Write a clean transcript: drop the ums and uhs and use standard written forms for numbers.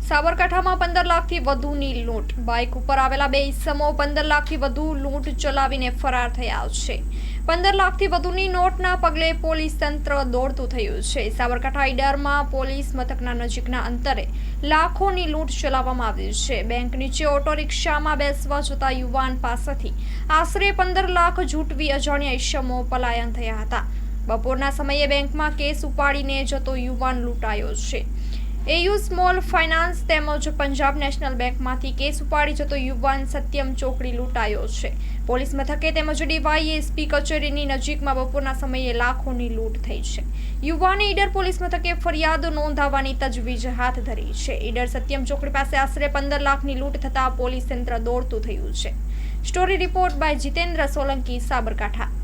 સાબરકાંઠામાં 15 લાખથી વધુની લૂંટ. બાઇક ઉપર આવેલા બે ઈસમો 15 લાખથી વધુ લૂંટ ચલાવીને ફરાર થયા છે. 15 લાખથી વધુની નોટના પગલે પોલીસ તંત્ર દોડતું થયું છે. સાબરકાંઠા ઈડરમાં પોલીસ મથકના નજીકના અંતરે લાખોની લૂંટ ચલાવવામાં આવી છે. બેંક નીચે ઓટો રિક્ષામાં બેસવા જતા યુવાન પાસેથી આશરે 15 લાખ ઝૂંટવી અજાણ્યા ઈસમો પલાયન થયા હતા. બપોરના સમયે બેંકમાં કેસ ઉપાડીને જતો યુવાન લૂંટાયો છે. એયુ સ્મોલ ફાઇનાન્સ તેમજ પંજાબ નેશનલ બેંકમાંથી કેસ ઉપાડી જતો યુવાન સત્યમ ચોકડી લૂંટાયો છે. પોલીસ મથકે તેમજ ડીવાયએસપી કચેરીની નજીકમાં બપોરના સમયે લાખોની લૂંટ થઈ છે. યુવાને ઈડર પોલીસ મથકે ફરિયાદ નોંધાવવાની તજવીજ હાથ ધરી છે. ઈડર સત્યમ ચોકડી પાસે આશરે 15 લાખની લૂંટ થતા પોલીસ તંત્ર દોડતું થયું છે. Story report by Jitendra Solanki, Sabarkantha.